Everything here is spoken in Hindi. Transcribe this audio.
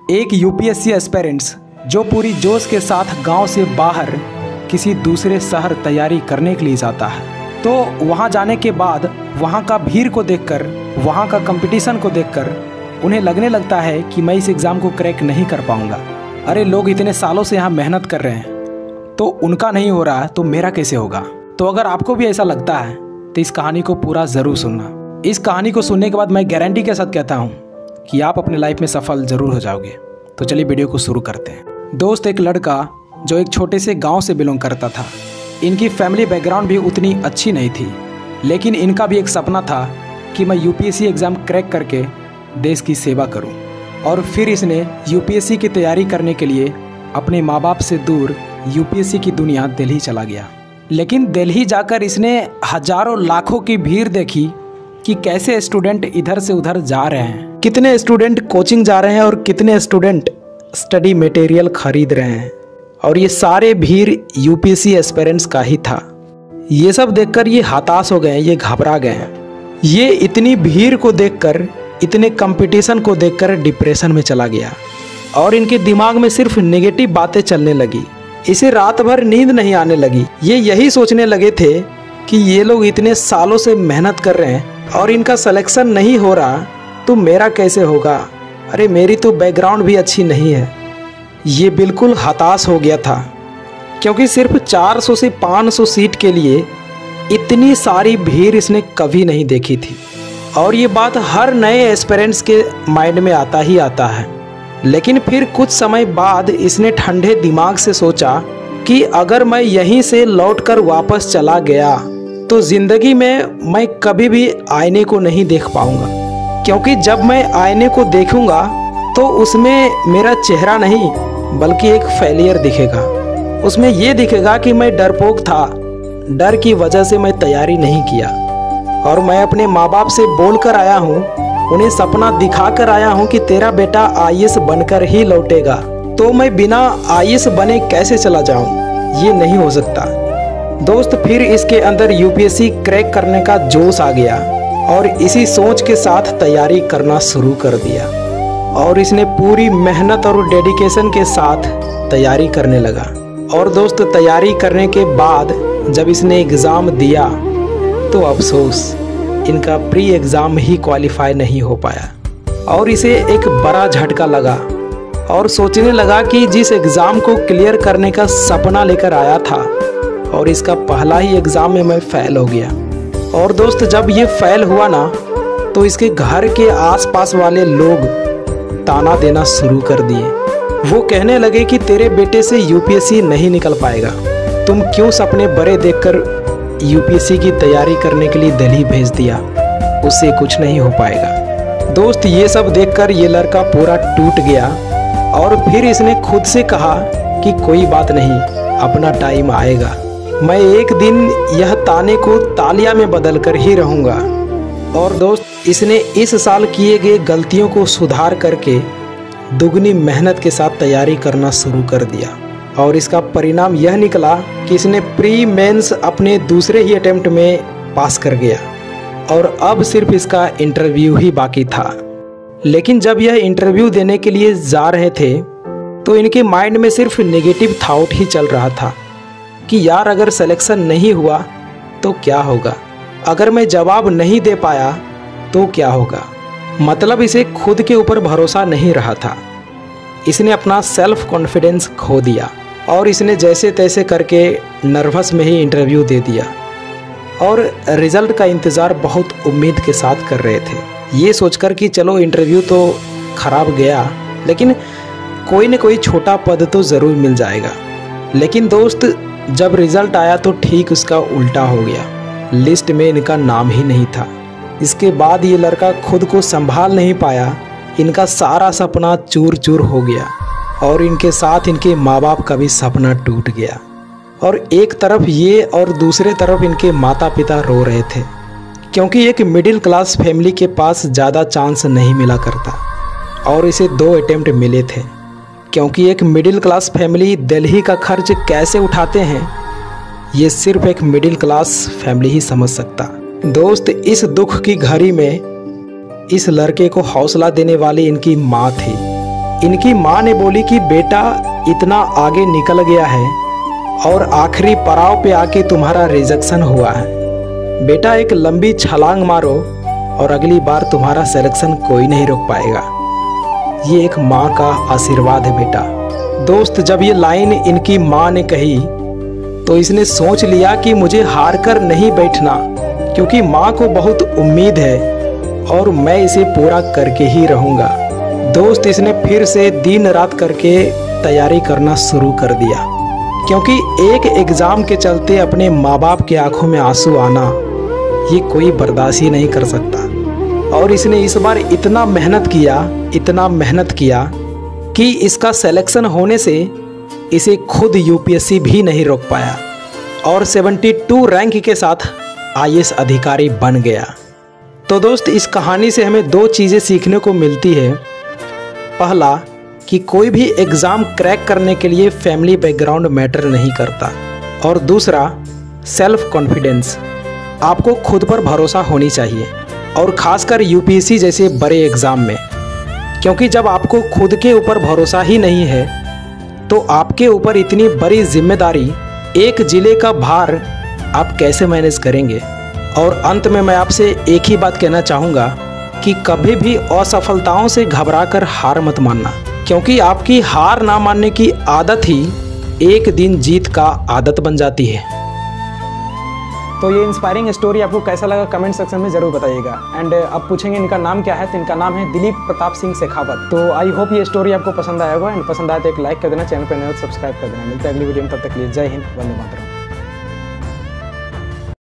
एक यूपीएससी एस्पिरेंट्स जो पूरी जोश के साथ गांव से बाहर किसी दूसरे शहर तैयारी करने के लिए जाता है, तो वहां जाने के बाद वहां का भीड़ को देखकर, वहां का कंपटीशन को देखकर उन्हें लगने लगता है कि मैं इस एग्ज़ाम को क्रैक नहीं कर पाऊंगा। अरे लोग इतने सालों से यहाँ मेहनत कर रहे हैं, तो उनका नहीं हो रहा तो मेरा कैसे होगा। तो अगर आपको भी ऐसा लगता है तो इस कहानी को पूरा ज़रूर सुनना। इस कहानी को सुनने के बाद मैं गारंटी के साथ कहता हूँ कि आप अपने लाइफ में सफल ज़रूर हो जाओगे। तो चलिए वीडियो को शुरू करते हैं। दोस्त, एक लड़का जो एक छोटे से गांव से बिलोंग करता था। इनकी फैमिली बैकग्राउंड भी उतनी अच्छी नहीं थी, लेकिन इनका भी एक सपना था कि मैं यूपीएससी एग्ज़ाम क्रैक करके देश की सेवा करूं। और फिर इसने यूपीएससी की तैयारी करने के लिए अपने माँ बाप से दूर यूपीएससी की दुनिया दिल्ली चला गया। लेकिन दिल्ली जाकर इसने हजारों लाखों की भीड़ देखी कि कैसे स्टूडेंट इधर से उधर जा रहे हैं, कितने स्टूडेंट कोचिंग जा रहे हैं और कितने स्टूडेंट स्टडी मटेरियल खरीद रहे हैं। और ये सारे भीड़ यूपीएससी एस्पिरेंट्स का ही था। ये सब देखकर ये हताश हो गए, ये घबरा गए हैं। ये इतनी भीड़ को देखकर, इतने कंपटीशन को देखकर डिप्रेशन में चला गया और इनके दिमाग में सिर्फ नेगेटिव बातें चलने लगी। इसे रात भर नींद नहीं आने लगी। ये यही सोचने लगे थे कि ये लोग इतने सालों से मेहनत कर रहे हैं और इनका सिलेक्शन नहीं हो रहा तो मेरा कैसे होगा। अरे मेरी तो बैकग्राउंड भी अच्छी नहीं है। ये बिल्कुल हताश हो गया था, क्योंकि सिर्फ 400 से 500 सीट के लिए इतनी सारी भीड़ इसने कभी नहीं देखी थी। और ये बात हर नए एस्पिरेंट्स के माइंड में आता ही आता है। लेकिन फिर कुछ समय बाद इसने ठंडे दिमाग से सोचा कि अगर मैं यहीं से लौटकर वापस चला गया तो ज़िंदगी में मैं कभी भी आईने को नहीं देख पाऊंगा, क्योंकि जब मैं आईने को देखूंगा तो उसमें मेरा चेहरा नहीं बल्कि एक फेलियर दिखेगा। उसमें ये दिखेगा कि मैं डरपोक था, डर की वजह से मैं तैयारी नहीं किया और मैं अपने माँ बाप से बोल कर आया हूँ, उन्हें सपना दिखा कर आया हूँ कि तेरा बेटा आईएएस बनकर ही लौटेगा, तो मैं बिना आईएएस बने कैसे चला जाऊँ। ये नहीं हो सकता। दोस्त, फिर इसके अंदर यूपीएससी क्रैक करने का जोश आ गया और इसी सोच के साथ तैयारी करना शुरू कर दिया और इसने पूरी मेहनत और डेडिकेशन के साथ तैयारी करने लगा। और दोस्त, तैयारी करने के बाद जब इसने एग्ज़ाम दिया तो अफसोस, इनका प्री एग्ज़ाम ही क्वालिफाई नहीं हो पाया और इसे एक बड़ा झटका लगा और सोचने लगा कि जिस एग्ज़ाम को क्लियर करने का सपना लेकर आया था और इसका पहला ही एग्ज़ाम में मैं फ़ेल हो गया। और दोस्त, जब ये फ़ेल हुआ ना तो इसके घर के आसपास वाले लोग ताना देना शुरू कर दिए। वो कहने लगे कि तेरे बेटे से यूपीएससी नहीं निकल पाएगा, तुम क्यों सपने बड़े देखकर यूपीएससी की तैयारी करने के लिए दिल्ली भेज दिया, उससे कुछ नहीं हो पाएगा। दोस्त, ये सब देखकर ये लड़का पूरा टूट गया और फिर इसने खुद से कहा कि कोई बात नहीं, अपना टाइम आएगा, मैं एक दिन यह ताने को तालिया में बदल कर ही रहूँगा। और दोस्त, इसने इस साल किए गए गलतियों को सुधार करके दुगनी मेहनत के साथ तैयारी करना शुरू कर दिया और इसका परिणाम यह निकला कि इसने प्री मेंस अपने दूसरे ही अटेम्प्ट में पास कर गया और अब सिर्फ इसका इंटरव्यू ही बाकी था। लेकिन जब यह इंटरव्यू देने के लिए जा रहे थे तो इनके माइंड में सिर्फ नेगेटिव थॉट ही चल रहा था कि यार अगर सिलेक्शन नहीं हुआ तो क्या होगा, अगर मैं जवाब नहीं दे पाया तो क्या होगा। मतलब इसे खुद के ऊपर भरोसा नहीं रहा था। इसने अपना सेल्फ कॉन्फिडेंस खो दिया और इसने जैसे तैसे करके नर्वस में ही इंटरव्यू दे दिया और रिज़ल्ट का इंतज़ार बहुत उम्मीद के साथ कर रहे थे, ये सोचकर कि चलो इंटरव्यू तो ख़राब गया लेकिन कोई न कोई छोटा पद तो ज़रूर मिल जाएगा। लेकिन दोस्त, जब रिज़ल्ट आया तो ठीक उसका उल्टा हो गया, लिस्ट में इनका नाम ही नहीं था। इसके बाद ये लड़का खुद को संभाल नहीं पाया, इनका सारा सपना चूर चूर हो गया और इनके साथ इनके माँ बाप का भी सपना टूट गया। और एक तरफ ये और दूसरे तरफ इनके माता पिता रो रहे थे, क्योंकि एक मिडिल क्लास फैमिली के पास ज़्यादा चांस नहीं मिला करता और इसे 2 अटेम्प्ट मिले थे, क्योंकि एक मिडिल क्लास फैमिली दिल्ली का खर्च कैसे उठाते हैं ये सिर्फ एक मिडिल क्लास फैमिली ही समझ सकता। दोस्त, इस दुख की घड़ी में इस लड़के को हौसला देने वाली इनकी माँ थी। इनकी माँ ने बोली कि बेटा इतना आगे निकल गया है और आखिरी पड़ाव पे आके तुम्हारा रिजेक्शन हुआ है, बेटा एक लंबी छलांग मारो और अगली बार तुम्हारा सिलेक्शन कोई नहीं रोक पाएगा। ये एक माँ का आशीर्वाद है बेटा। दोस्त, जब ये लाइन इनकी माँ ने कही तो इसने सोच लिया कि मुझे हार कर नहीं बैठना, क्योंकि माँ को बहुत उम्मीद है और मैं इसे पूरा करके ही रहूँगा। दोस्त, इसने फिर से दिन रात करके तैयारी करना शुरू कर दिया, क्योंकि एक एग्ज़ाम के चलते अपने माँ बाप के आंखों में आंसू आना ये कोई बर्दाश्त ही नहीं कर सकता। और इसने इस बार इतना मेहनत किया कि इसका सिलेक्शन होने से इसे खुद यूपीएससी भी नहीं रोक पाया और 72 रैंक के साथ आईएएस अधिकारी बन गया। तो दोस्त, इस कहानी से हमें 2 चीज़ें सीखने को मिलती है। पहला कि कोई भी एग्ज़ाम क्रैक करने के लिए फैमिली बैकग्राउंड मैटर नहीं करता, और दूसरा सेल्फ कॉन्फिडेंस। आपको खुद पर भरोसा होनी चाहिए, और ख़ासकर यूपीएससी जैसे बड़े एग्ज़ाम में, क्योंकि जब आपको खुद के ऊपर भरोसा ही नहीं है तो आपके ऊपर इतनी बड़ी जिम्मेदारी, एक ज़िले का भार आप कैसे मैनेज करेंगे। और अंत में मैं आपसे एक ही बात कहना चाहूँगा कि कभी भी असफलताओं से घबराकर हार मत मानना, क्योंकि आपकी हार ना मानने की आदत ही एक दिन जीत का आदत बन जाती है। तो ये इंस्पायरिंग स्टोरी आपको कैसा लगा कमेंट सेक्शन में ज़रूर बताइएगा। एंड अब पूछेंगे इनका नाम क्या है, तो इनका नाम है दिलीप प्रताप सिंह शेखावत। तो आई होप ये स्टोरी आपको पसंद आया होगा, एंड पसंद आया तो एक लाइक कर देना, चैनल पर नए हो तो सब्सक्राइब कर देना। मिलते हैं अगली वीडियो में, तब तक के लिए जय हिंद, वंदे मातरम।